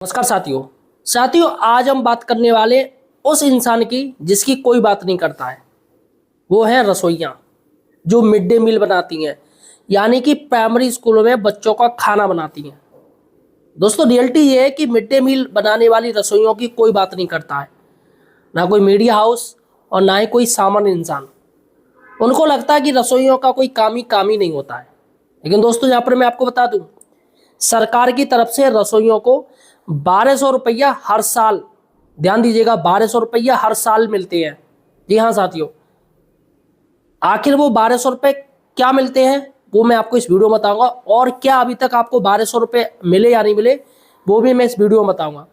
नमस्कार साथियों आज हम बात करने वाले उस इंसान की जिसकी कोई बात नहीं करता है। वो है रसोइयाँ जो मिड डे मील बनाती हैं, यानी कि प्राइमरी स्कूलों में बच्चों का खाना बनाती हैं। दोस्तों रियलिटी ये है कि मिड डे मील बनाने वाली रसोइयों की कोई बात नहीं करता है, ना कोई मीडिया हाउस और ना ही कोई सामान्य इंसान। उनको लगता है कि रसोइयों का कोई काम ही नहीं होता है। लेकिन दोस्तों यहाँ पर मैं आपको बता दूं, सरकार की तरफ से रसोइयों को 1200 रुपया हर साल, ध्यान दीजिएगा, 1200 रुपया हर साल मिलते हैं। जी हाँ साथियों, आखिर वो 1200 रुपये क्या मिलते हैं वो मैं आपको इस वीडियो में बताऊंगा, और क्या अभी तक आपको 1200 रुपये मिले या नहीं मिले वो भी मैं इस वीडियो में बताऊंगा।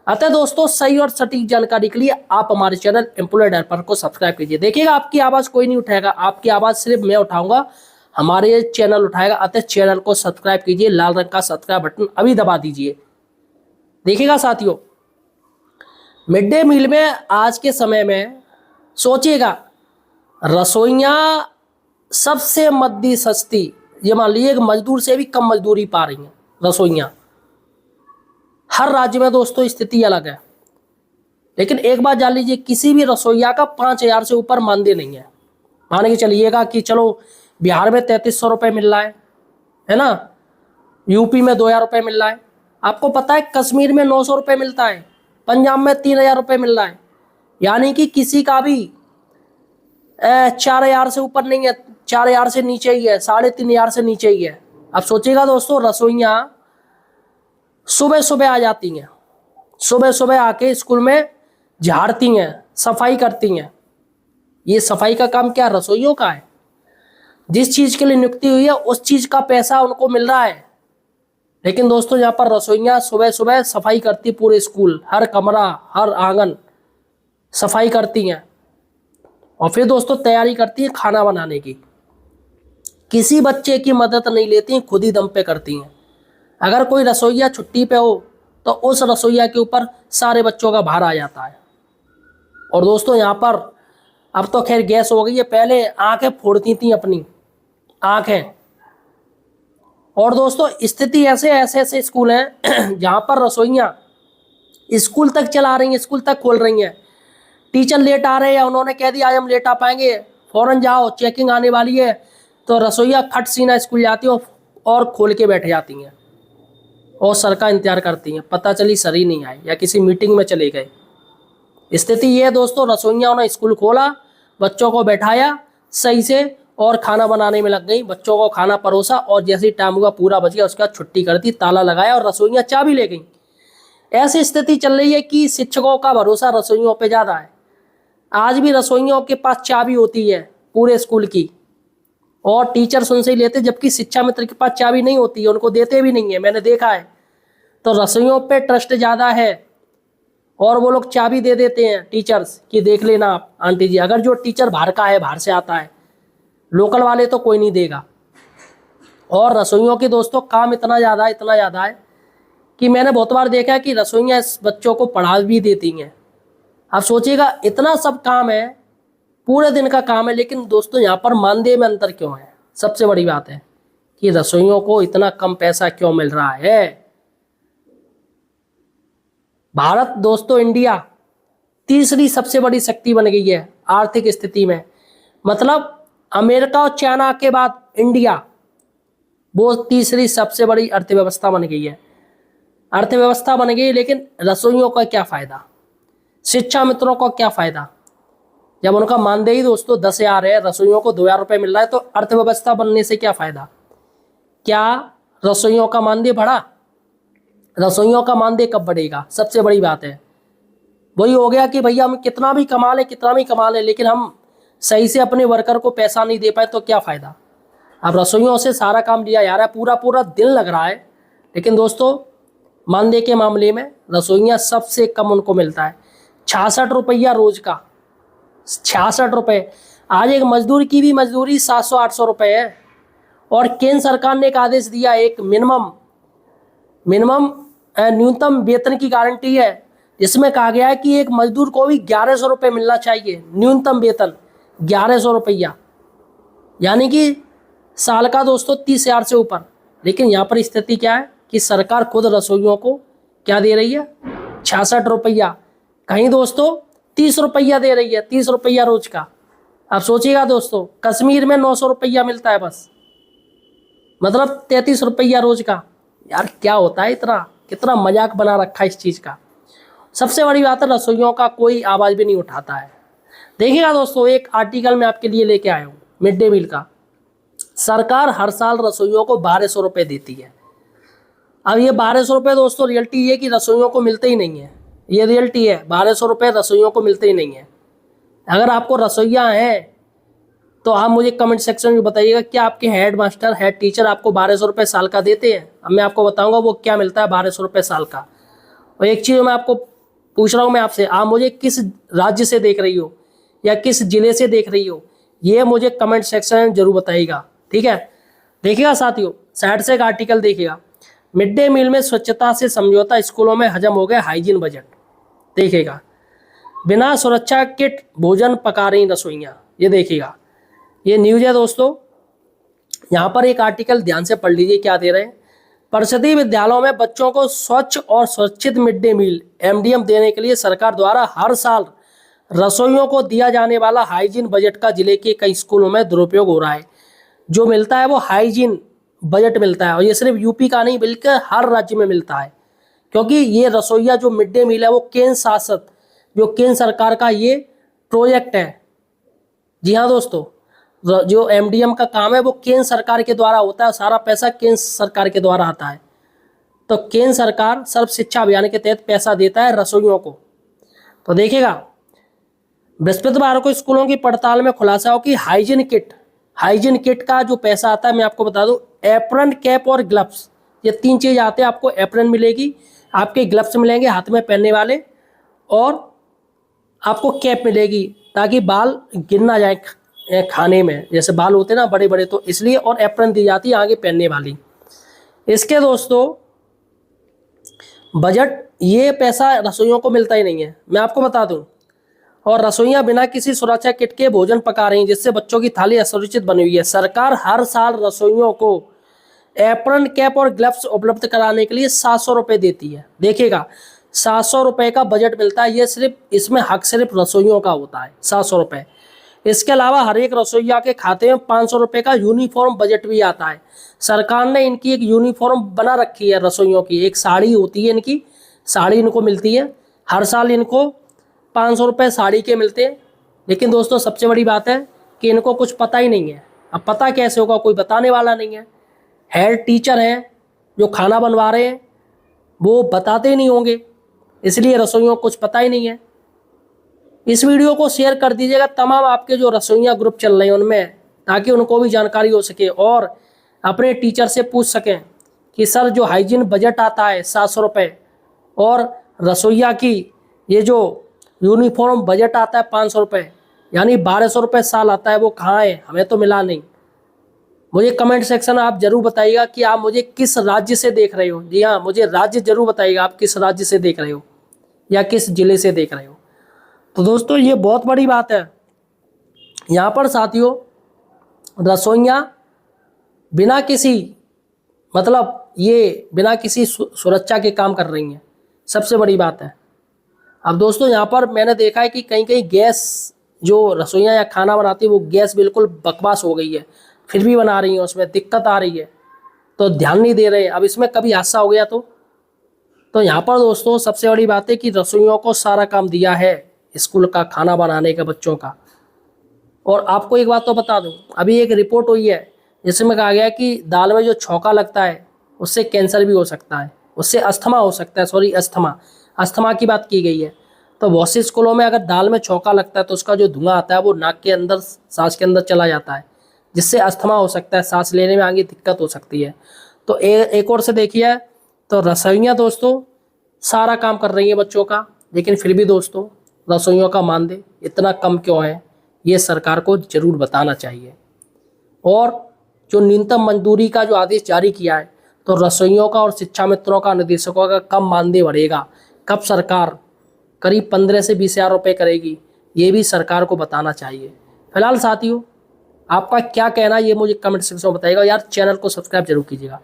अतः दोस्तों सही और सटीक जानकारी के लिए आप हमारे चैनल एम्प्लॉयड हेल्पर को सब्सक्राइब कीजिए। देखिएगा आपकी आवाज़ कोई नहीं उठाएगा, आपकी आवाज़ सिर्फ मैं उठाऊंगा, हमारे चैनल उठाएगा। अतः चैनल को सब्सक्राइब कीजिए, लाल रंग का सब्सक्राइब बटन अभी दबा दीजिए। देखिएगा साथियों, मिड डे मील में आज के समय में सोचिएगा, रसोइयाँ सबसे मद्दी सस्ती, ये मान लीजिए एक मजदूर से भी कम मजदूरी पा रही हैं रसोइयाँ। हर राज्य में दोस्तों स्थिति अलग है, लेकिन एक बात जान लीजिए, किसी भी रसोइया का 5000 से ऊपर मानदेय नहीं है। मान के चलिएगा कि चलो बिहार में 3300 रुपये मिल रहा है ना, यूपी में 2000 रुपये मिल रहा है। आपको पता है कश्मीर में 900 रुपये मिलता है, पंजाब में 3000 रुपये मिल रहा है। यानी कि किसी का भी 4000 से ऊपर नहीं है, 4000 से नीचे ही है, 3500 से नीचे ही है। अब सोचिएगा दोस्तों, रसोइयाँ सुबह सुबह आ जाती हैं, सुबह सुबह आके स्कूल में झाड़ती हैं, सफाई करती हैं। ये सफाई का काम क्या रसोइयों का है? जिस चीज़ के लिए नियुक्ति हुई है उस चीज़ का पैसा उनको मिल रहा है। लेकिन दोस्तों यहाँ पर रसोइयाँ सुबह सुबह सफाई करती, पूरे स्कूल, हर कमरा, हर आंगन सफाई करती हैं, और फिर दोस्तों तैयारी करती हैं खाना बनाने की। किसी बच्चे की मदद नहीं लेती, खुद ही दम पे करती हैं। अगर कोई रसोइया छुट्टी पे हो तो उस रसोइया के ऊपर सारे बच्चों का भार आ जाता है। और दोस्तों यहाँ पर अब तो खैर गैस हो गई है, पहले आंखें फोड़ती थी अपनी आंखें। और दोस्तों स्थिति ऐसे स्कूल हैं जहाँ पर रसोइयाँ स्कूल तक चला रही हैं, स्कूल तक खोल रही हैं। टीचर लेट आ रहे हैं, उन्होंने कह दिया आज हम लेट आ पाएंगे, फ़ौरन जाओ, चेकिंग आने वाली है, तो रसोइया खट सीना स्कूल जाती हैं और खोल के बैठ जाती हैं और सर का इंतजार करती हैं। पता चली सर ही नहीं आए या किसी मीटिंग में चले गए। स्थिति ये है दोस्तों, रसोइयाँ ने स्कूल खोला, बच्चों को बैठाया सही से और खाना बनाने में लग गई, बच्चों को खाना परोसा, और जैसे ही टाइम हुआ पूरा बच गया उसके बाद छुट्टी कर दी, ताला लगाया और रसोइयाँ चाबी ले गई। ऐसी स्थिति चल रही है कि शिक्षकों का भरोसा रसोइयों पे ज़्यादा है। आज भी रसोइयों के पास चाबी होती है पूरे स्कूल की, और टीचर्स उनसे ही लेते, जबकि शिक्षा मित्र के पास चाबी नहीं होती है, उनको देते भी नहीं है, मैंने देखा है। तो रसोइयों पे ट्रस्ट ज़्यादा है और वो लोग चाबी दे देते हैं टीचर्स कि देख लेना आप आंटी जी। अगर जो टीचर बाहर का है, बाहर से आता है, लोकल वाले तो कोई नहीं देगा। और रसोइयों के दोस्तों काम इतना ज़्यादा है कि मैंने बहुत बार देखा है कि रसोइयाँ इस बच्चों को पढ़ा भी देती हैं। आप सोचिएगा इतना सब काम है, पूरे दिन का काम है, लेकिन दोस्तों यहाँ पर मानदेय में अंतर क्यों है? सबसे बड़ी बात है कि रसोइयों को इतना कम पैसा क्यों मिल रहा है। भारत दोस्तों, इंडिया तीसरी सबसे बड़ी शक्ति बन गई है आर्थिक स्थिति में। मतलब अमेरिका और चाइना के बाद इंडिया वो तीसरी सबसे बड़ी अर्थव्यवस्था बन गई है। अर्थव्यवस्था बन गई, लेकिन रसोइयों का क्या फ़ायदा, शिक्षा मित्रों को क्या फ़ायदा? जब उनका मानदेय दोस्तों 10,000 है, रसोइयों को 2000 रुपये मिल रहा है, तो अर्थव्यवस्था बनने से क्या फ़ायदा? क्या रसोइयों का मानदेय बढ़ा? रसोइयों का मानदेय कब बढ़ेगा? सबसे बड़ी बात है वही हो गया कि भैया हम कितना भी कमा लें, लेकिन हम सही से अपने वर्कर को पैसा नहीं दे पाए तो क्या फ़ायदा? अब रसोइयों से सारा काम लिया जा रहा है, पूरा पूरा दिन लग रहा है, लेकिन दोस्तों मानदेय के मामले में रसोइयाँ सबसे कम उनको मिलता है, 66 रुपया रोज़ का। 66 रुपये। आज एक मजदूर की भी मजदूरी 700-800 रुपये है। और केंद्र सरकार ने एक आदेश दिया, एक मिनिमम न्यूनतम वेतन की गारंटी है, जिसमें कहा गया है कि एक मजदूर को भी 1100 रुपये मिलना चाहिए, न्यूनतम वेतन 1100 रुपया, यानी कि साल का दोस्तों 30,000 से ऊपर। लेकिन यहाँ पर स्थिति क्या है कि सरकार खुद रसोइयों को क्या दे रही है? 66 रुपया। कहीं दोस्तों 30 रुपया दे रही है, 30 रुपया रोज का। अब सोचिएगा दोस्तों, कश्मीर में 900 रुपया मिलता है बस, मतलब 33 रुपया रोज का। यार क्या होता है इतना, कितना मजाक बना रखा है इस चीज़ का। सबसे बड़ी बात है, रसोइयों का कोई आवाज़ भी नहीं उठाता है। देखिएगा दोस्तों, एक आर्टिकल मैं आपके लिए लेके आया हूँ मिड डे मील का। सरकार हर साल रसोइयों को 1200 रुपये देती है। अब ये 1200 रुपये दोस्तों, रियलिटी ये कि रसोइयों को मिलते ही नहीं है। ये रियलिटी है, 1200 रुपये रसोइयों को मिलते ही नहीं है। अगर आपको रसोइया हैं तो आप मुझे कमेंट सेक्शन में बताइएगा, क्या आपके हेड मास्टर, हेड टीचर आपको 1200 रुपये साल का देते हैं? अब मैं आपको बताऊंगा वो क्या मिलता है 1200 रुपये साल का। और एक चीज़ मैं आपको पूछ रहा हूँ मैं आपसे, आप मुझे किस राज्य से देख रही हो या किस जिले से देख रही हो, ये मुझे कमेंट सेक्शन में जरूर बताइएगा, ठीक है। देखिएगा साथियों, साइड से एक आर्टिकल देखिएगा, मिड डे मील में स्वच्छता से समझौता, स्कूलों में हजम हो गया हाइजीन बजट। देखिएगा, बिना सुरक्षा किट भोजन पका रही रसोइयाँ। ये देखिएगा, ये न्यूज़ है दोस्तों। यहाँ पर एक आर्टिकल ध्यान से पढ़ लीजिए क्या दे रहे हैं। परिषदीय विद्यालयों में बच्चों को स्वच्छ और सुरक्षित मिड डे मील एमडीएम देने के लिए सरकार द्वारा हर साल रसोइयों को दिया जाने वाला हाइजीन बजट का जिले के कई स्कूलों में दुरुपयोग हो रहा है। जो मिलता है वो हाइजीन बजट मिलता है, और ये सिर्फ यूपी का नहीं बल्कि हर राज्य में मिलता है। क्योंकि ये रसोइया जो मिड डे मील है वो केंद्र शासित, जो केंद्र सरकार का ये प्रोजेक्ट है। जी हाँ दोस्तों, जो एमडीएम का काम है वो केंद्र सरकार के द्वारा होता है, सारा पैसा केंद्र सरकार के द्वारा आता है। तो केंद्र सरकार सर्व शिक्षा अभियान के तहत पैसा देता है रसोइयों को। तो देखिएगा, बृहस्पतिवार को स्कूलों की पड़ताल में खुलासा हो कि हाइजीन किट का जो पैसा आता है, मैं आपको बता दूं, एप्रन, कैप और ग्लव्स, ये 3 चीज़ आते हैं। आपको एप्रन मिलेगी, आपके ग्लव्स मिलेंगे हाथ में पहनने वाले, और आपको कैप मिलेगी ताकि बाल गिर ना जाए खाने में, जैसे बाल होते हैं ना बड़े बड़े, तो इसलिए। और एप्रन दी जाती है आगे पहनने वाली। इसके दोस्तों बजट, ये पैसा रसोइयों को मिलता ही नहीं है, मैं आपको बता दूं। और रसोइयां बिना किसी सुरक्षा किट के भोजन पका रही हैं, जिससे बच्चों की थाली असुरक्षित बनी हुई है। सरकार हर साल रसोइयों को एप्रन, कैप और ग्लव्स उपलब्ध कराने के लिए 700 रुपये देती है। देखिएगा, 700 रुपये का बजट मिलता है। ये सिर्फ, इसमें हक सिर्फ रसोइयों का होता है, 700 रुपये। इसके अलावा हर एक रसोइया के खाते में 500 रुपये का यूनिफॉर्म बजट भी आता है। सरकार ने इनकी एक यूनिफॉर्म बना रखी है रसोइयों की, एक साड़ी होती है इनकी, साड़ी इनको मिलती है। हर साल इनको 500 रुपये साड़ी के मिलते हैं। लेकिन दोस्तों सबसे बड़ी बात है कि इनको कुछ पता ही नहीं है। अब पता कैसे होगा, कोई बताने वाला नहीं है। हेड टीचर हैं जो खाना बनवा रहे हैं, वो बताते ही नहीं होंगे, इसलिए रसोइयों को कुछ पता ही नहीं है। इस वीडियो को शेयर कर दीजिएगा तमाम आपके जो रसोइया ग्रुप चल रहे हैं उनमें, ताकि उनको भी जानकारी हो सके और अपने टीचर से पूछ सकें कि सर जो हाइजीन बजट आता है 700 रुपये, और रसोइया की ये जो यूनिफॉर्म बजट आता है 500 रुपये, यानी 1200 रुपये साल आता है, वो कहाँ है? हमें तो मिला नहीं। मुझे कमेंट सेक्शन में आप जरूर बताइएगा कि आप मुझे किस राज्य से देख रहे हो। जी हाँ, मुझे राज्य जरूर बताइएगा, आप किस राज्य से देख रहे हो या किस जिले से देख रहे हो। तो दोस्तों ये बहुत बड़ी बात है। यहाँ पर साथियों रसोइयाँ बिना किसी, मतलब ये बिना किसी सुरक्षा के काम कर रही हैं, सबसे बड़ी बात है। अब दोस्तों यहाँ पर मैंने देखा है कि कहीं कहीं गैस, जो रसोइयाँ या खाना बनाती है वो गैस बिल्कुल बकवास हो गई है, फिर भी बना रही हैं, उसमें दिक्कत आ रही है, तो ध्यान नहीं दे रहे। अब इसमें कभी हादसा हो गया तो यहाँ पर दोस्तों सबसे बड़ी बात है कि रसोइयों को सारा काम दिया है स्कूल का खाना बनाने का, बच्चों का। और आपको एक बात तो बता दूं, अभी एक रिपोर्ट हुई है जिसमें कहा गया कि दाल में जो छौंका लगता है उससे कैंसर भी हो सकता है, उससे अस्थमा हो सकता है, सॉरी अस्थमा की बात की गई है। तो बहुत सी स्कूलों में अगर दाल में छौंका लगता है तो उसका जो धुआं आता है वो नाक के अंदर, सांस के अंदर चला जाता है, जिससे अस्थमा हो सकता है, सांस लेने में आगे दिक्कत हो सकती है। तो एक और से देखिए तो रसोइयाँ दोस्तों सारा काम कर रही हैं बच्चों का, लेकिन फिर भी दोस्तों रसोइयों का मानदेय इतना कम क्यों है, ये सरकार को ज़रूर बताना चाहिए। और जो न्यूनतम मजदूरी का जो आदेश जारी किया है, तो रसोइयों का और शिक्षा मित्रों का, निदेशकों का कम मानदेय बढ़ेगा, कब सरकार करीब 15 से 20 हज़ार रुपये करेगी, ये भी सरकार को बताना चाहिए। फिलहाल साथियों आपका क्या कहना है ये मुझे कमेंट सेक्शन में बताइएगा। यार चैनल को सब्सक्राइब जरूर कीजिएगा।